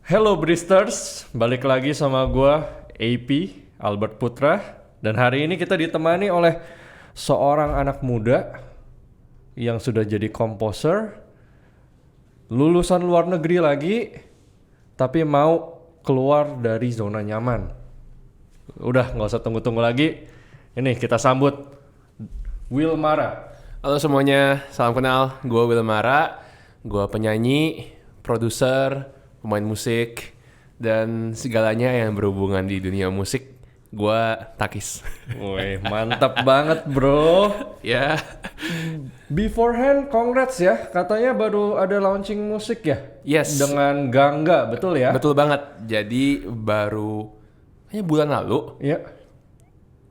Hello Bristers, balik lagi sama gua AP Albert Putra. Dan hari ini kita ditemani oleh seorang anak muda yang sudah jadi komposer, lulusan luar negeri lagi, tapi mau keluar dari zona nyaman. Udah nggak usah tunggu-tunggu lagi, ini kita sambut Wilmara. Halo semuanya, salam kenal. Gue Wilmara, gue penyanyi, produser, pemain musik, dan segalanya yang berhubungan di dunia musik. Gue Takis. Woi, mantap banget bro. Ya, Beforehand, congrats ya. Katanya baru ada launching musik ya? Yes. Dengan Gangga, betul ya? betul banget. Jadi baru, kayaknya bulan lalu, Ya,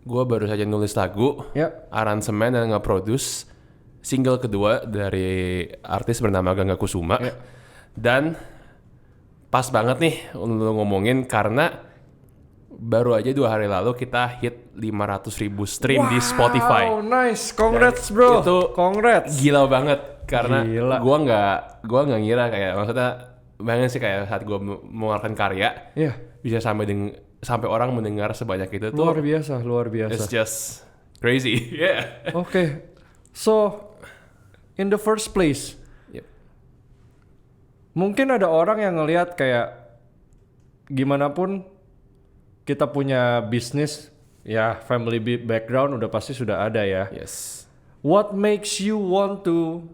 gue baru saja nulis lagu, ya. aransemen dan nge-produce single kedua dari artis bernama Gangga Kusuma. Ya. Dan pas banget nih lu ngomongin karena baru aja 2 hari lalu kita hit 500.000 stream di Spotify. Wow, nice. Congrats bro. Itu Congrats. Gila banget karena Gila. gua nggak ngira kayak maksudnya bayangin sih kayak saat gua mengeluarkan karya Ya, bisa sampai orang mendengar sebanyak itu tuh. luar biasa, luar It's biasa. just crazy. Yeah. Oke, so in the first place, Yep. mungkin ada orang yang ngelihat kayak gimana pun kita punya bisnis, ya family background udah pasti sudah ada ya. Yes. What makes you want to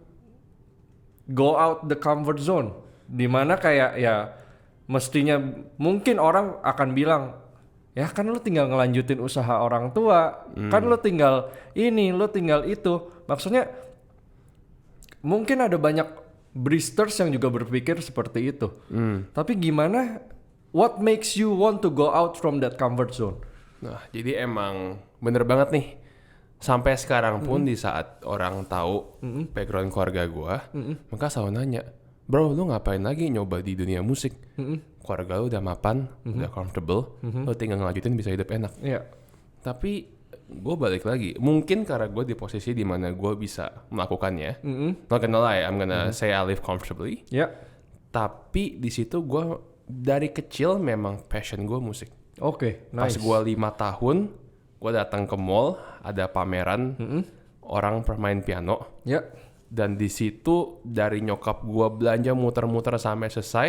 go out the comfort zone? Dimana kayak ya mestinya mungkin orang akan bilang, ya kan lu tinggal ngelanjutin usaha orang tua, kan lu tinggal ini, lu tinggal itu. Maksudnya mungkin ada banyak Bristers yang juga berpikir seperti itu. Tapi gimana, what makes you want to go out from that comfort zone? Nah, jadi emang bener banget nih. Sampai sekarang pun di saat orang tahu background keluarga gua, mereka selalu nanya, "Bro, lu ngapain lagi nyoba di dunia musik? Keluarga lu udah mapan, udah comfortable, lu tinggal ngelanjutin bisa hidup enak." Iya. Tapi gue balik lagi, mungkin karena gue di posisi di mana gue bisa melakukannya. Not gonna lie, I'm gonna say I live comfortably. Ya. Tapi di situ gue dari kecil memang passion gue musik. Oke, Pas nice. gue 5 tahun, gue datang ke mall, ada pameran orang permain piano. Ya. Dan di situ dari nyokap gue belanja muter-muter sampai selesai,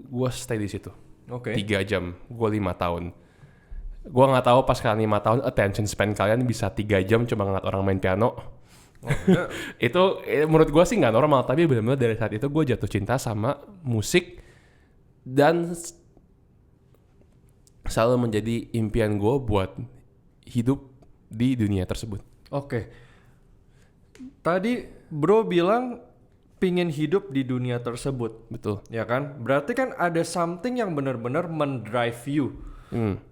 gue stay di situ. Oke. 3 jam, gue 5 tahun. Gue nggak tahu pas kalian 5 tahun attention span kalian bisa 3 jam cuma ngeliat orang main piano. Itu menurut gue sih nggak normal, tapi benar-benar dari saat itu gue jatuh cinta sama musik dan selalu menjadi impian gue buat hidup di dunia tersebut. Oke. Tadi bro bilang pingin hidup di dunia tersebut, Betul. ya kan? Berarti kan ada something yang benar-benar mendrive you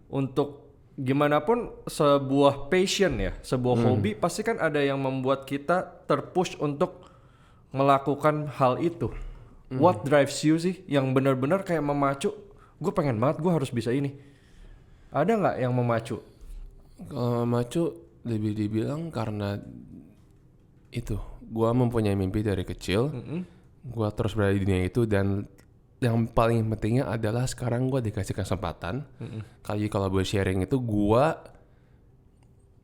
untuk gimana pun sebuah passion ya, sebuah hobi pasti kan ada yang membuat kita terpush untuk melakukan hal itu. What drives you sih yang benar-benar kayak memacu? Gue pengen banget, gue harus bisa ini. Ada nggak yang memacu? Kalau macu lebih dibilang karena itu gue mempunyai mimpi dari kecil, gue terus berada di dunia itu dan yang paling pentingnya adalah sekarang gue dikasih kesempatan. Kalau buat sharing itu gue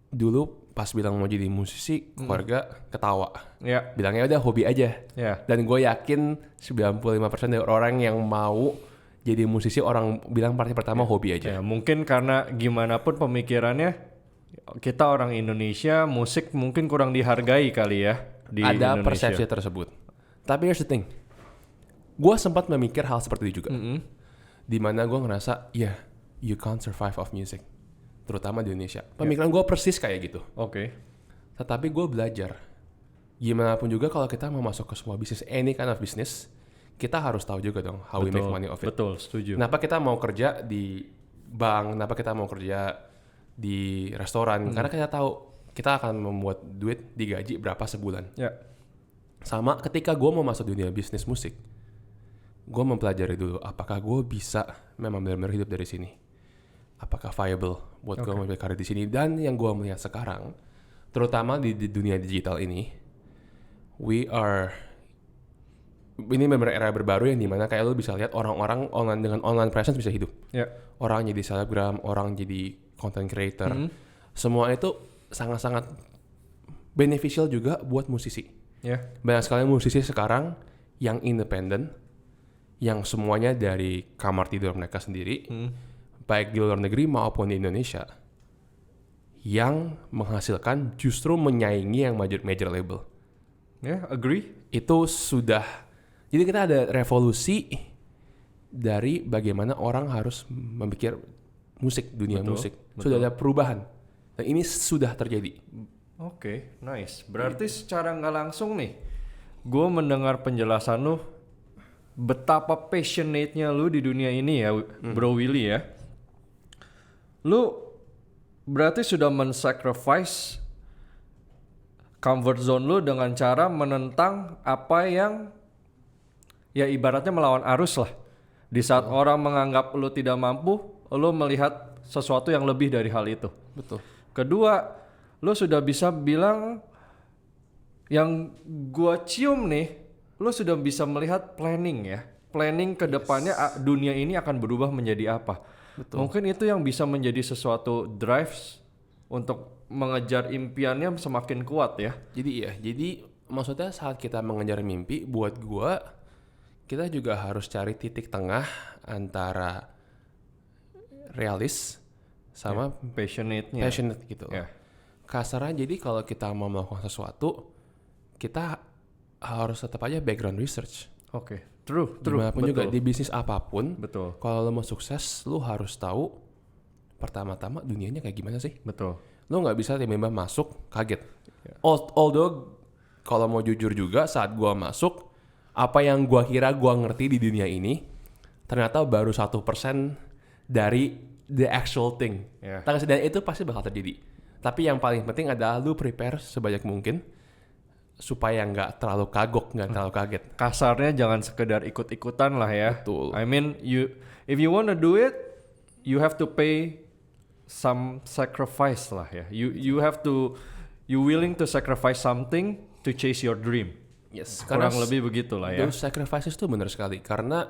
dulu pas bilang mau jadi musisi, keluarga ketawa. Ya, Bilangnya udah hobi aja. ya. Dan gue yakin 95% dari orang yang mau jadi musisi orang bilang pasti pertama hobi aja. Ya, mungkin karena gimana pun pemikirannya kita orang Indonesia, musik mungkin kurang dihargai kali ya di Ada Indonesia. persepsi tersebut. Tapi here's the thing. Gue sempat memikir hal seperti itu juga. Dimana gue ngerasa, yeah, you can't survive off music. Terutama di Indonesia. Pemikiran gue persis kayak gitu. Oke. Tetapi gue belajar. Gimana pun juga kalau kita mau masuk ke semua bisnis, any kind of business, kita harus tahu juga dong how we make money of it. Betul, setuju. Kenapa kita mau kerja di bank, kenapa kita mau kerja di restoran, karena kita tahu kita akan membuat duit digaji berapa sebulan. Ya. Sama ketika gue mau masuk dunia bisnis musik, gue mempelajari dulu apakah gue bisa memang benar-benar hidup dari sini, apakah viable buat gue memiliki karir di sini. Dan yang gue melihat sekarang, terutama di dunia digital ini, we are ini benar era berbaru yang dimana kayak lu bisa lihat orang-orang dengan online presence bisa hidup. Ya. Orang jadi selebgram, orang jadi content creator. Semua itu sangat-sangat beneficial juga buat musisi. Ya. Banyak sekali musisi sekarang yang independen, yang semuanya dari kamar tidur mereka sendiri, baik di luar negeri maupun di Indonesia, yang menghasilkan justru menyaingi yang major label. Ya, agree. Itu sudah, jadi kita ada revolusi dari bagaimana orang harus memikir musik, dunia musik. Sudah ada perubahan. Dan ini sudah terjadi. Oke, nice. Berarti secara nggak langsung nih, gue mendengar penjelasan lu, betapa passionate-nya lu di dunia ini ya, Bro Willy ya. Lu berarti sudah men-sacrifice comfort zone lu dengan cara menentang apa yang ya ibaratnya melawan arus lah. Di saat orang menganggap lu tidak mampu, lu melihat sesuatu yang lebih dari hal itu. Betul. Kedua, lu sudah bisa bilang yang gua cium nih, lu sudah bisa melihat planning ya. Planning ke depannya dunia ini akan berubah menjadi apa. Betul. Mungkin itu yang bisa menjadi sesuatu drives untuk mengejar impiannya semakin kuat ya. Jadi maksudnya saat kita mengejar mimpi, buat gua kita juga harus cari titik tengah antara realis sama passionate-nya. passionate gitu. Kasarnya jadi kalau kita mau melakukan sesuatu, kita harus tetap aja background research. Oke, true. Dimanapun juga di bisnis apapun, Betul. kalau lo mau sukses, lo harus tahu pertama-tama dunianya kayak gimana sih. Betul. Lo nggak bisa tiba-tiba masuk kaget. Although kalau mau jujur juga saat gua masuk, apa yang gua kira gua ngerti di dunia ini ternyata baru 1% dari the actual thing. Dan itu pasti bakal terjadi. Tapi yang paling penting adalah lu prepare sebanyak mungkin supaya nggak terlalu kagok, nggak terlalu kaget. Kasarnya jangan sekedar ikut-ikutan lah ya. Betul. I mean, if you wanna do it, you have to pay some sacrifice lah ya. You willing to sacrifice something to chase your dream. Yes. Kurang lebih begitulah ya. Those sacrifices tuh bener sekali karena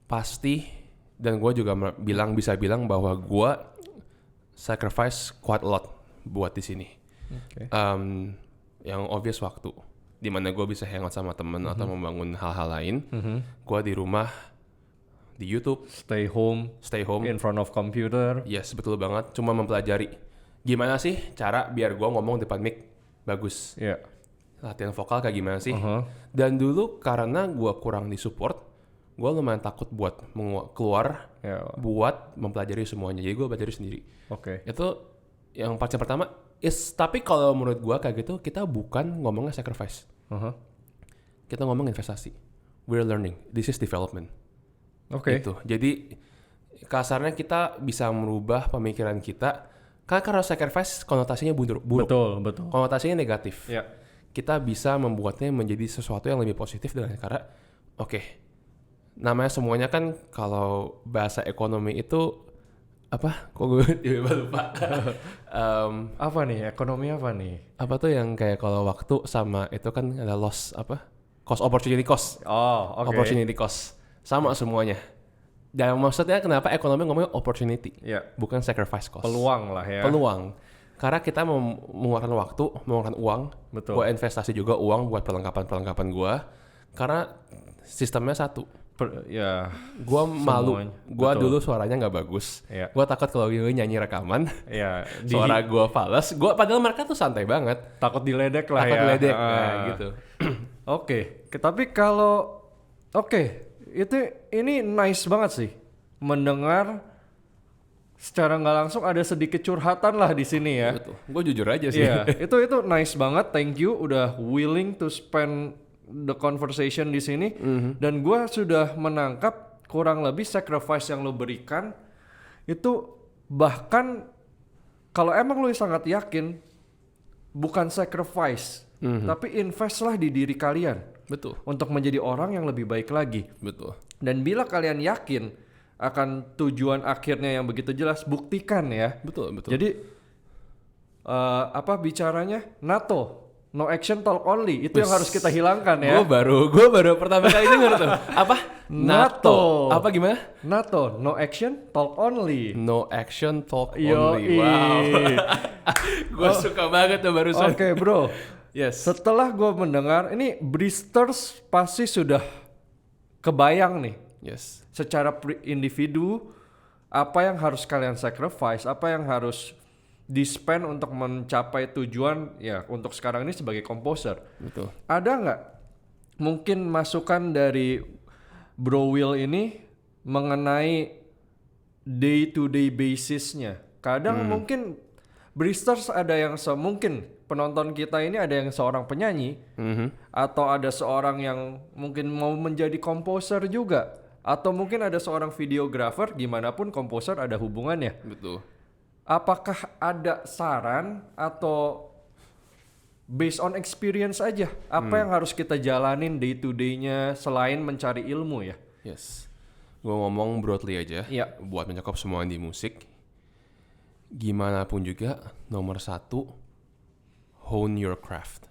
pasti, dan gue juga bisa bilang bahwa gue sacrifice quite a lot buat di sini. Yang obvious waktu, dimana gue bisa hangout sama temen atau membangun hal-hal lain. Gue di rumah, di YouTube, Stay home in in front of computer. Yes, betul banget. Cuma mempelajari gimana sih cara biar gue ngomong depan mic bagus. Latihan vokal kayak gimana sih. Dan dulu karena gue kurang disupport, gue lumayan takut buat keluar, buat mempelajari semuanya. Jadi gue belajar sendiri. Itu yang pertama. Tapi kalau menurut gue kayak gitu, kita bukan ngomongnya sacrifice. Kita ngomong investasi. We're learning. This is development. Gitu. Jadi kasarnya kita bisa merubah pemikiran kita. Karena kalau sacrifice konotasinya buruk. Betul. Konotasinya negatif. Kita bisa membuatnya menjadi sesuatu yang lebih positif dengan cara, namanya semuanya kan kalau bahasa ekonomi itu apa? Kok gue tiba-tiba lupa. Apa nih? Ekonomi apa nih? Apa tuh yang kayak kalau waktu sama itu kan ada loss apa? Opportunity cost. Opportunity cost. Sama semuanya. Dan maksudnya kenapa ekonomi ngomongnya opportunity, bukan sacrifice cost. Peluang lah ya. Peluang. Karena kita mengeluarkan waktu, mengeluarkan uang, buat investasi juga uang buat perlengkapan gue. Karena sistemnya satu. Gue malu, gue dulu suaranya nggak bagus. Gue takut kalau gue nyanyi rekaman, suara gue fals. Padahal mereka tuh santai banget. Takut diledek lah takut ya. Diledek, gitu. Tapi kalau ini nice banget sih mendengar. Secara nggak langsung ada sedikit curhatan lah di sini ya. Betul. Gue jujur aja sih. Itu nice banget. Thank you udah willing to spend the conversation di sini. Dan gue sudah menangkap kurang lebih sacrifice yang lo berikan itu, bahkan kalau emang lo sangat yakin bukan sacrifice, tapi invest lah di diri kalian. Betul. Untuk menjadi orang yang lebih baik lagi. Betul. Dan bila kalian yakin akan tujuan akhirnya yang begitu jelas, buktikan ya. Betul. Jadi bicaranya NATO No action talk only. Itu yang harus kita hilangkan ya. Gue baru pertama kali denger tuh. Apa? NATO. Apa gimana? NATO, no action talk only. No action talk Yoi. only. Wow. Gue suka banget tuh barusan. Oke, bro. Yes. Setelah gue mendengar ini Bristers pasti sudah kebayang nih Yes. secara individu apa yang harus kalian sacrifice, apa yang harus di-spend untuk mencapai tujuan ya untuk sekarang ini sebagai komposer. Betul. Ada nggak mungkin masukan dari Bro Will ini mengenai day to day basisnya? Kadang mungkin Bristers ada yang mungkin penonton kita ini ada yang seorang penyanyi atau ada seorang yang mungkin mau menjadi komposer juga atau mungkin ada seorang videografer, gimana pun komposer ada hubungannya. Betul. Apakah ada saran atau based on experience aja apa yang harus kita jalanin day to day-nya selain mencari ilmu ya? Yes. Gue ngomong broadly aja. Iya. Buat mencakup semua di musik. Gimana pun juga nomor 1 hone your craft.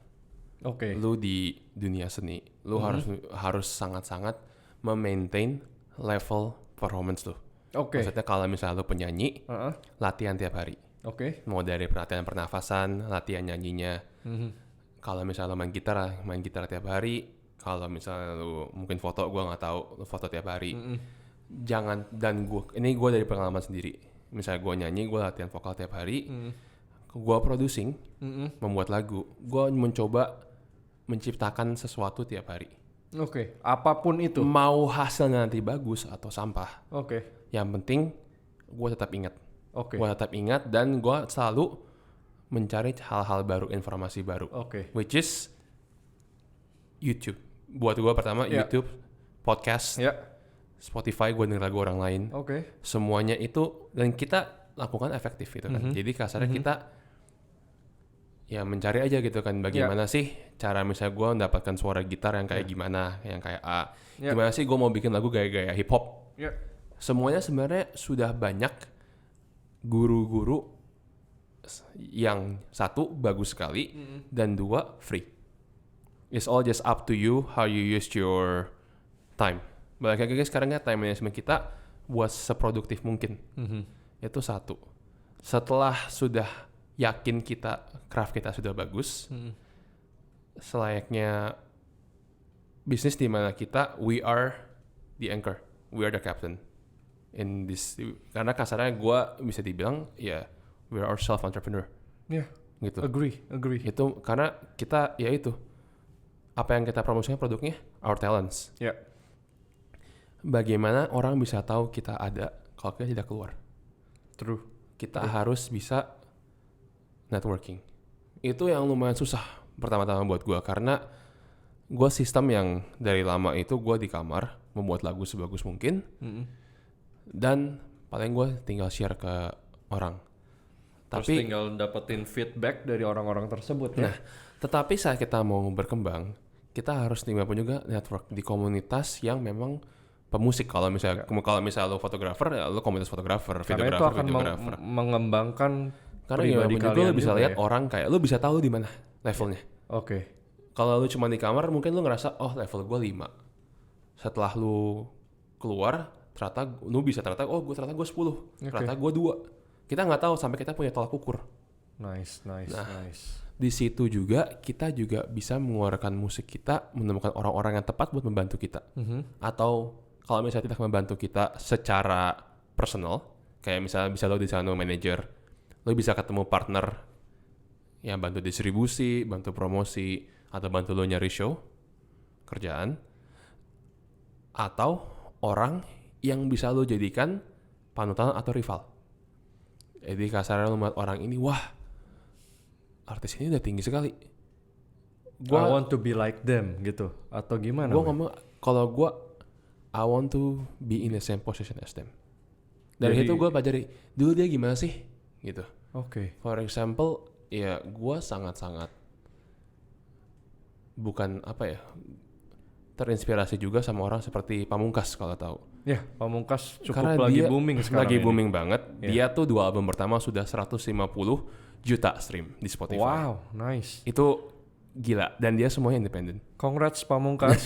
Oke. Lu di dunia seni, lu harus sangat-sangat memaintain level performance lu. Oke. Maksudnya kalau misalnya lu penyanyi, latihan tiap hari. Oke. Mau dari latihan pernafasan, latihan nyanyinya. Kalau misalnya lu main gitar tiap hari. Kalau misalnya lu mungkin foto, gua nggak tahu, lu foto tiap hari. Jangan, dan ini gue dari pengalaman sendiri. Misalnya gue nyanyi, gue latihan vokal tiap hari. Gue producing, membuat lagu. Gue mencoba menciptakan sesuatu tiap hari. Oke. Apapun itu. Mau hasilnya nanti bagus atau sampah. Oke. Yang penting gue tetap ingat. Oke. Gue tetap ingat dan gue selalu mencari hal-hal baru, informasi baru. Oke. Which is YouTube. Buat gue pertama YouTube, podcast, Ya. Spotify, gue denger lagu orang lain. Oke. Semuanya itu dan kita lakukan efektif gitu kan. Jadi kasarnya kita ya mencari aja gitu kan bagaimana sih cara misalnya gue mendapatkan suara gitar yang kayak gimana, yang kayak A. Gimana sih gue mau bikin lagu gaya-gaya hip hop. Semuanya sebenarnya sudah banyak guru-guru yang satu bagus sekali dan dua free. It's all just up to you how you use your time. Balik lagi sekarang ya time management kita buat seproduktif mungkin. Itu satu. Setelah sudah yakin craft kita sudah bagus, selayaknya bisnis di mana we are the anchor, we are the captain in this. Karena kasarnya gue bisa dibilang we are our self entrepreneur. Gitu. Agree. Itu karena kita itu apa yang kita promosikan produknya our talents. Bagaimana orang bisa tahu kita ada kalau kita tidak keluar? True. Kita harus bisa networking. Itu yang lumayan susah pertama-tama buat gue karena gue sistem yang dari lama itu gue di kamar membuat lagu sebagus mungkin dan paling gue tinggal share ke orang. Terus Tapi tinggal dapetin feedback dari orang-orang tersebut ya. Nah, tetapi saat kita mau berkembang, kita harus pun juga network di komunitas yang memang pemusik. Kalau misalnya lo fotografer, ya lo komunitas fotografer, Karena itu akan mengembangkan karena pribadi ya, kalian lo bisa lihat ya. orang kayak lo bisa tahu di mana levelnya. Oke. Kalau lo cuma di kamar, mungkin lo ngerasa level gue 5. Setelah lo keluar, ternyata lo bisa ternyata gue 10, ternyata gue 2. Kita nggak tahu sampai kita punya tolak ukur. Nice. Di situ juga kita juga bisa mengeluarkan musik kita, menemukan orang-orang yang tepat buat membantu kita. Atau kalau misalnya tidak membantu kita secara personal, kayak misalnya bisa lo di sana manager, lo bisa ketemu partner yang bantu distribusi, bantu promosi, atau bantu lo nyari show, kerjaan, atau orang yang bisa lo jadikan panutan atau rival. Jadi kasarnya lo melihat orang ini, wah artis ini udah tinggi sekali. I want to be like them gitu atau gimana? Gue ngomong kalau gue I want to be in the same position as them. Dari itu gue pelajari dulu dia gimana sih gitu. Oke. For example, ya gue sangat-sangat bukan terinspirasi juga sama orang seperti Pamungkas kalau tahu. Ya, Pamungkas cukup Karena lagi dia booming sekarang. Lagi ini. booming banget. Dia tuh 2 album pertama sudah 150 juta stream di Spotify. Wow, nice. Itu gila dan dia semuanya independen. Congrats Pamungkas.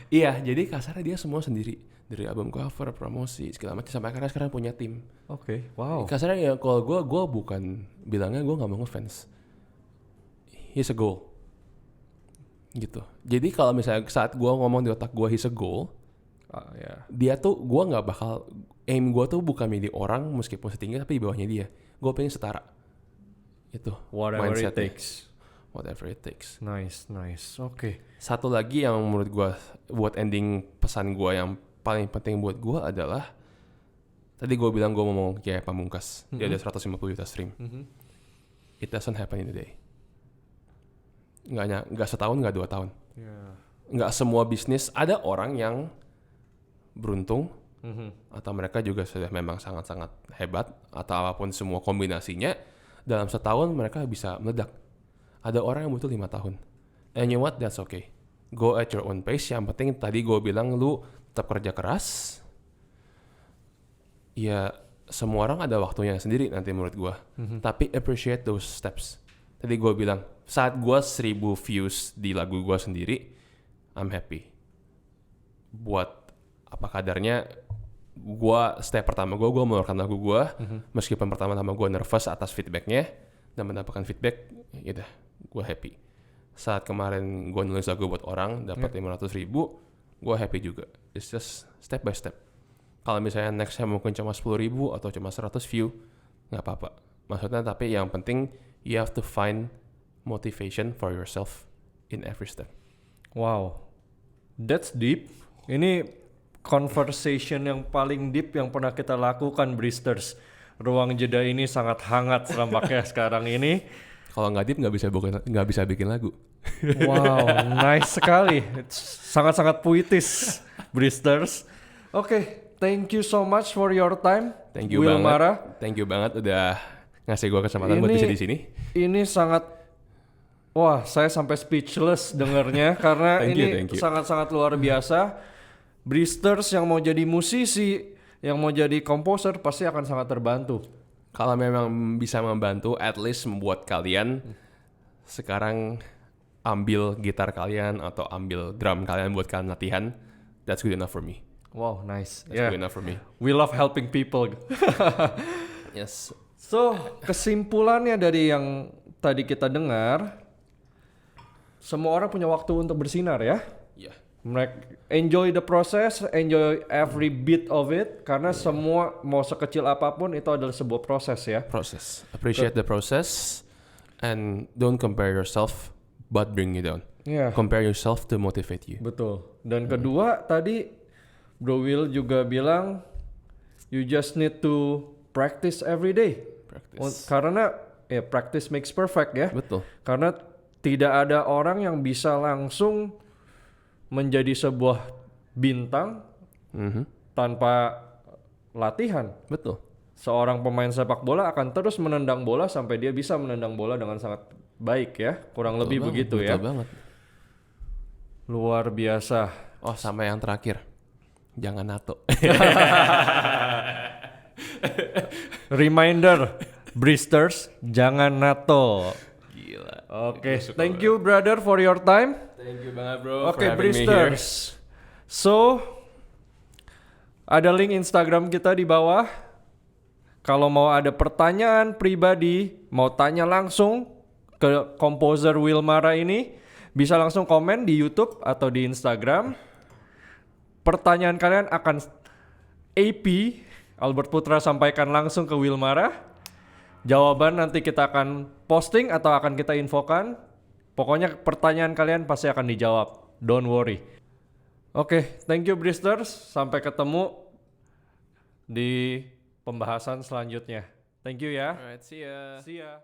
Iya, jadi kasarnya dia semua sendiri dari album cover, promosi segala macam sampai akhirnya sekarang punya tim. Oke, wow. Kasarnya ya kalau gue bukan bilangnya gue nggak mau ngefans. He's a goal. Gitu. Jadi kalau misalnya saat gue ngomong di otak gue he's a goal, dia tuh gue nggak bakal aim gue tuh bukan milih orang meskipun setinggi tapi di bawahnya dia. Gue pengen setara. Itu Whatever it mindsetnya. takes. Whatever it takes. Nice. Oke. Satu lagi yang menurut gue buat ending pesan gue yang paling penting buat gue adalah tadi gue bilang gue mau kayak Pamungkas. Dia ada 150 juta stream. It doesn't happen in a day. Nggak setahun, nggak 2 tahun. Nggak semua bisnis. Ada orang yang beruntung atau mereka juga sudah memang sangat-sangat hebat atau apapun semua kombinasinya dalam setahun mereka bisa meledak. Ada orang yang butuh 5 tahun. And you know what? That's okay. Go at your own pace. Yang penting tadi gue bilang lu tetap kerja keras. Ya semua orang ada waktunya sendiri nanti menurut gue. Tapi appreciate those steps. Tadi gue bilang saat gue 1000 views di lagu gue sendiri, I'm happy. Buat apa kadarnya, gue step pertama gue mengeluarkan lagu gue, meskipun pertama-tama gue nervous atas feedbacknya dan mendapatkan feedback, ya udah gue happy. Saat kemarin gue nulis lagu buat orang dapat 500.000, gue happy juga. It's just step by step. Kalau misalnya nextnya mungkin cuma 10.000 atau cuma 100 view, nggak apa-apa. Maksudnya tapi yang penting you have to find motivation for yourself in every step. Wow, that's deep. Ini conversation yang paling deep yang pernah kita lakukan, Bristers. Ruang jeda ini sangat hangat selampaknya sekarang ini. Kalau nggak deep nggak bisa bikin lagu. Wow, nice sekali. Sangat-sangat puitis, Bristers. Oke, thank you so much for your time. Thank you Wilmara. banget. Thank you banget udah ngasih gue kesempatan buat bisa di sini. Ini sangat, wah saya sampai speechless dengernya karena ini sangat-sangat luar biasa. Bristers yang mau jadi musisi, yang mau jadi komposer pasti akan sangat terbantu. Kalau memang bisa membantu, at least membuat kalian sekarang ambil gitar kalian atau ambil drum kalian buat kalian latihan, that's good enough for me. Wow, nice. That's good enough for me. We love helping people. Yes. So, kesimpulannya dari yang tadi kita dengar, semua orang punya waktu untuk bersinar ya. Yeah. Mereka enjoy the process, enjoy every bit of it, karena semua mau sekecil apapun itu adalah sebuah proses ya. Process. Appreciate the process and don't compare yourself but bring you down. Yeah. Compare yourself to motivate you. Betul. Dan kedua tadi Bro Will juga bilang you just need to practice every day. Practice. Karena ya practice makes perfect ya. Betul. Karena tidak ada orang yang bisa langsung menjadi sebuah bintang tanpa latihan. Betul. Seorang pemain sepak bola akan terus menendang bola sampai dia bisa menendang bola dengan sangat baik ya. Kurang Betul lebih banget, begitu betul ya. Banget. Luar biasa. Oh, sama yang terakhir. Jangan nato. Reminder, Bristers, jangan nato. Gila. Oke, thank you brother for your time. Thank you banget bro. Oke, Bristers. So, ada link Instagram kita di bawah. Kalau mau ada pertanyaan pribadi, mau tanya langsung ke komposer Wilmara ini, bisa langsung komen di YouTube atau di Instagram. Pertanyaan kalian akan AP Albert Putra sampaikan langsung ke Wilmara. Jawaban nanti kita akan posting atau akan kita infokan. Pokoknya pertanyaan kalian pasti akan dijawab. Don't worry. Oke, thank you Bristers. Sampai ketemu di pembahasan selanjutnya. Thank you ya. Alright, see ya. See ya.